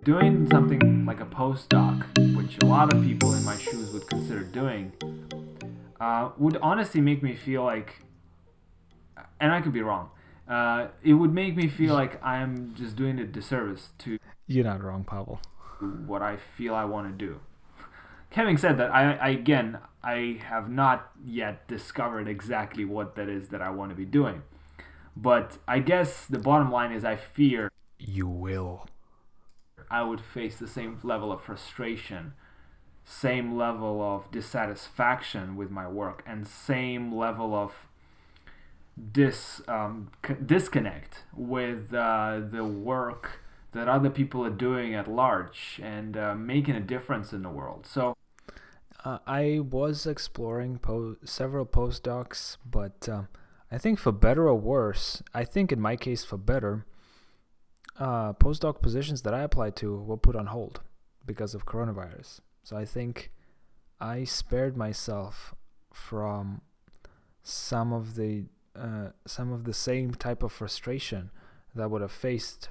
Doing something like a postdoc, which a lot of people in my shoes would consider doing, would honestly make me feel like, and I could be wrong, it would make me feel like I'm just doing a disservice to You're not wrong, Pavel. what I feel I want to do. Having said that, I have not yet discovered exactly what that is that I want to be doing. But I guess the bottom line is I fear You will. I would face the same level of frustration, same level of dissatisfaction with my work, and same level of disconnect with the work that other people are doing at large and making a difference in the world. So I was exploring several postdocs, but I think for better or worse, I think in my case for better, postdoc positions that I applied to were put on hold because of coronavirus. So I think I spared myself from some of the same type of frustration that I would have faced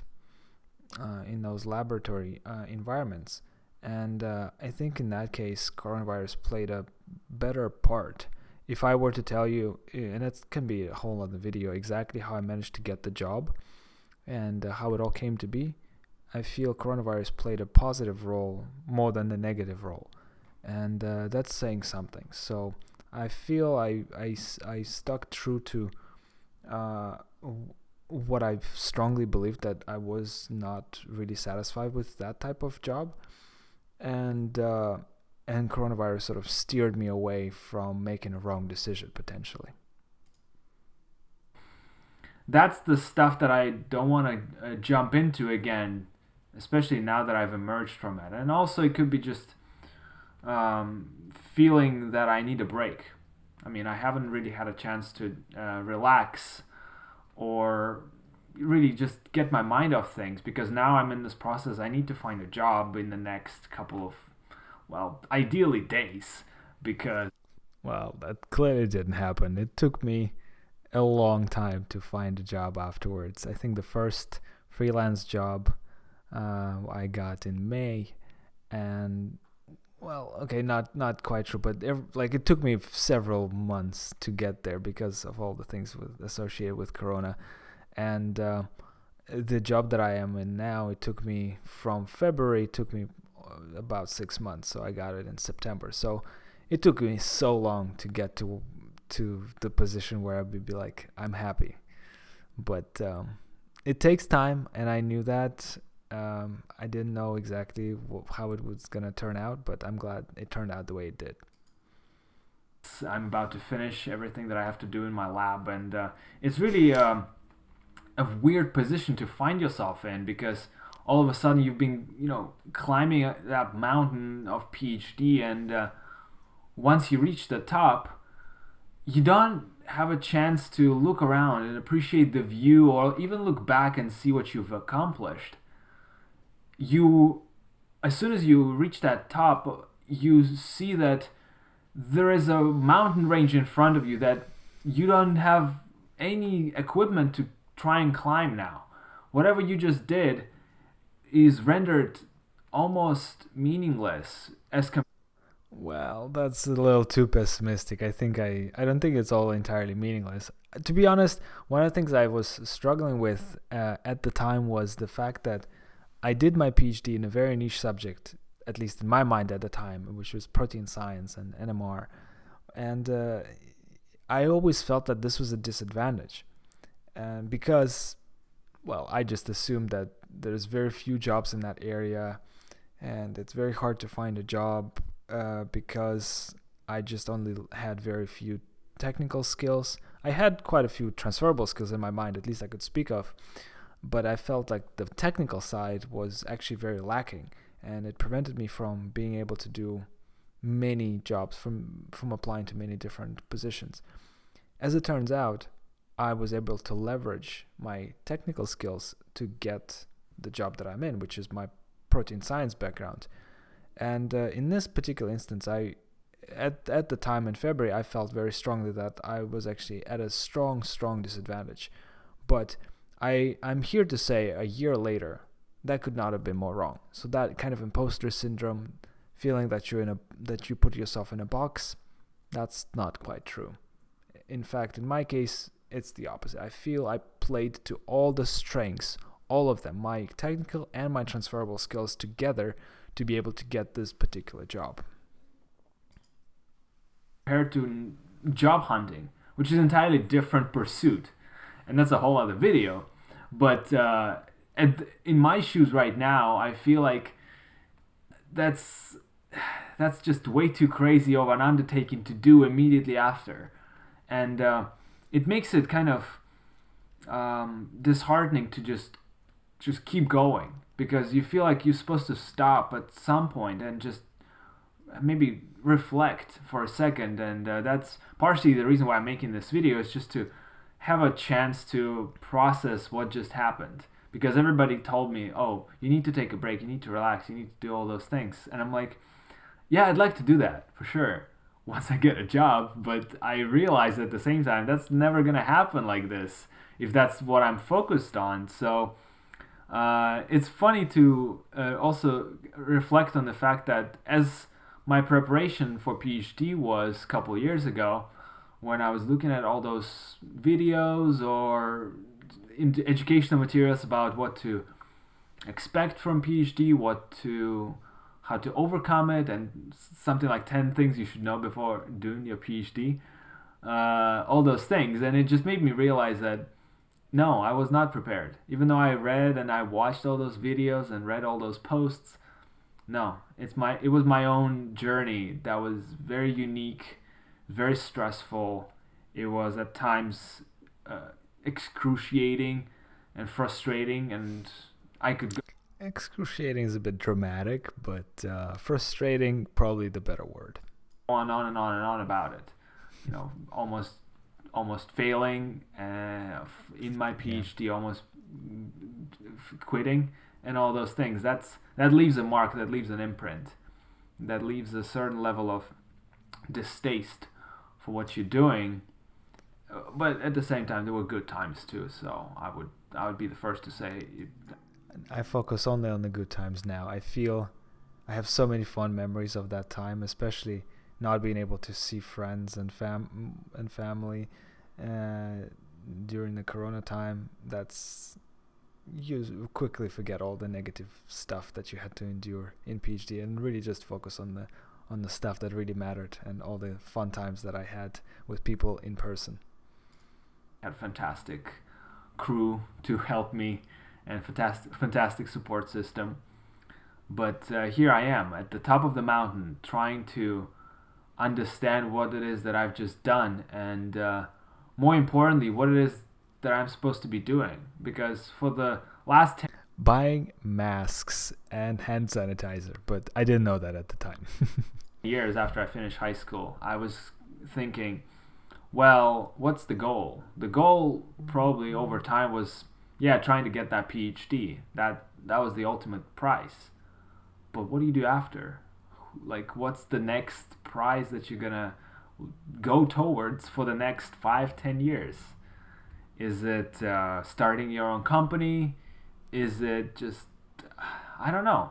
in those laboratory environments. And I think in that case, coronavirus played a better part. If I were to tell you, and it can be a whole other video, exactly how I managed to get the job and how it all came to be, I feel coronavirus played a positive role more than the negative role. And that's saying something. So I feel I stuck true to uh, what I strongly believed, that I was not really satisfied with that type of job, and coronavirus sort of steered me away from making a wrong decision potentially. that's the stuff that I don't want to jump into again, especially now that I've emerged from it. And also, it could be just feeling that I need a break. I mean, I haven't really had a chance to relax or really just get my mind off things because now I'm in this process. I need to find a job in the next couple of, well, ideally days because Well, that clearly didn't happen. It took me a long time to find a job afterwards. I think the first freelance job I got in May, and well, okay, not quite true, but like it took me several months to get there because of all the things associated with Corona. And the job that I am in now, it took me from February, it took me about 6 months, so I got it in September. So it took me so long to get to the position where I would be like, I'm happy. But it takes time, and I knew that. I didn't know exactly how it was gonna turn out, but I'm glad it turned out the way it did. I'm about to finish everything that I have to do in my lab, and it's really a weird position to find yourself in because all of a sudden you've been, climbing that mountain of PhD, and once you reach the top, you don't have a chance to look around and appreciate the view or even look back and see what you've accomplished. You, as soon as you reach that top, you see that there is a mountain range in front of you that you don't have any equipment to try and climb now. Whatever you just did is rendered almost meaningless as compared. Well, that's a little too pessimistic. I don't think it's all entirely meaningless. To be honest, one of the things I was struggling with at the time was the fact that I did my PhD in a very niche subject, at least in my mind at the time, which was protein science and NMR. And I always felt that this was a disadvantage because, well, I just assumed that there's very few jobs in that area, and it's very hard to find a job because I just only had very few technical skills. I had quite a few transferable skills in my mind, at least I could speak of, but I felt like the technical side was actually very lacking, and it prevented me from being able to do many jobs, from applying to many different positions. As it turns out, I was able to leverage my technical skills to get the job that I'm in, which is my protein science background. And in this particular instance, at the time in February, I felt very strongly that I was actually at a strong disadvantage. But I'm here to say, a year later, that could not have been more wrong. So that kind of imposter syndrome, feeling that you put yourself in a box, that's not quite true. In fact, in my case, it's the opposite. I feel I played to all the strengths, all of them, my technical and my transferable skills together, to be able to get this particular job. Compared to job hunting, which is an entirely different pursuit, and that's a whole other video. But in my shoes right now, I feel like that's just way too crazy of an undertaking to do immediately after, and it makes it kind of disheartening to just keep going, because you feel like you're supposed to stop at some point and just maybe reflect for a second. And that's partially the reason why I'm making this video, is just to have a chance to process what just happened, because everybody told me, oh, you need to take a break, you need to relax, you need to do all those things. And I'm like, yeah, I'd like to do that for sure once I get a job, but I realize at the same time that's never gonna happen like this if that's what I'm focused on. So it's funny to also reflect on the fact that as my preparation for PhD was a couple of years ago, when I was looking at all those videos or educational materials about what to expect from PhD, how to overcome it, and something like 10 things you should know before doing your PhD, all those things. And it just made me realize that no, I was not prepared. Even though I read and I watched all those videos and read all those posts, no, it was my own journey that was very unique, very stressful. It was at times excruciating and frustrating, and I could go Excruciating is a bit dramatic, but frustrating, probably the better word. on and on and on about it. Almost failing in my PhD, almost quitting, and all those things. That leaves a mark, that leaves an imprint, that leaves a certain level of distaste for what you're doing. But at the same time, there were good times too. So I would be the first to say. I focus only on the good times now. I feel I have so many fond memories of that time, especially not being able to see friends and family during the Corona time. You quickly forget all the negative stuff that you had to endure in PhD, and really just focus on the stuff that really mattered and all the fun times that I had with people in person. I had a fantastic crew to help me, and fantastic support system. But here I am at the top of the mountain, trying to understand what it is that I've just done, and more importantly, what it is that I'm supposed to be doing. Because for the last 10 Buying masks and hand sanitizer, but I didn't know that at the time. years after I finished high school, I was thinking, well, what's the goal? The goal probably over time was, trying to get that PhD. That was the ultimate prize. But what do you do after? Like, what's the next prize that you're gonna go towards for the next 5-10 years? Is it starting your own company? Is it just, I don't know.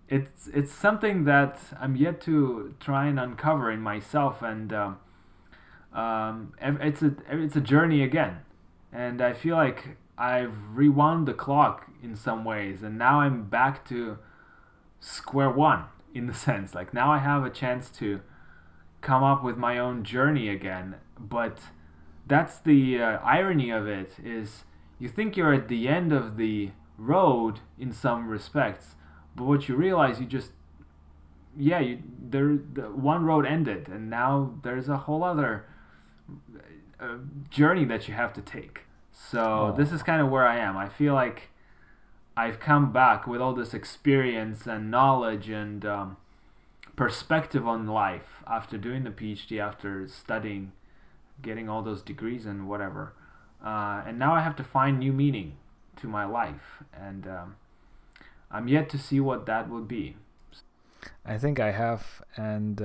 It's something that I'm yet to try and uncover in myself, and it's a journey again. And I feel like I've rewound the clock in some ways, and now I'm back to square one, in the sense. Like, now I have a chance to come up with my own journey again. But that's the irony of it, is you think you're at the end of the road in some respects, but what you realize, the one road ended, and now there's a whole other journey that you have to take. So this is kind of where I am. I feel like I've come back with all this experience and knowledge and perspective on life after doing the PhD, after studying, getting all those degrees and whatever. And now I have to find new meaning to my life. And I'm yet to see what that would be. I think I have, and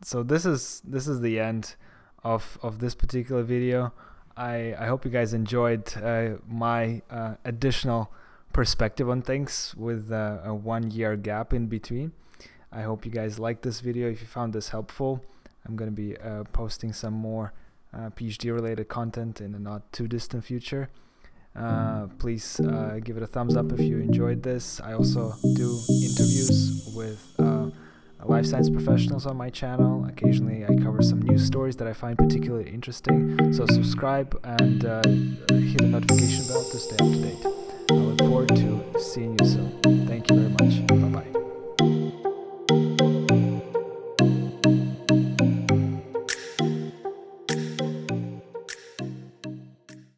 so this is the end of this particular video. I hope you guys enjoyed my additional perspective on things with a 1 year gap in between. I hope you guys liked this video. If you found this helpful, I'm going to be posting some more PhD related content in the not too distant future. Please give it a thumbs up if you enjoyed this. I also do interviews with life science professionals on my channel. Occasionally I cover some news stories that I find particularly interesting. So subscribe and hit the notification bell to stay up to date. I look forward to seeing you soon.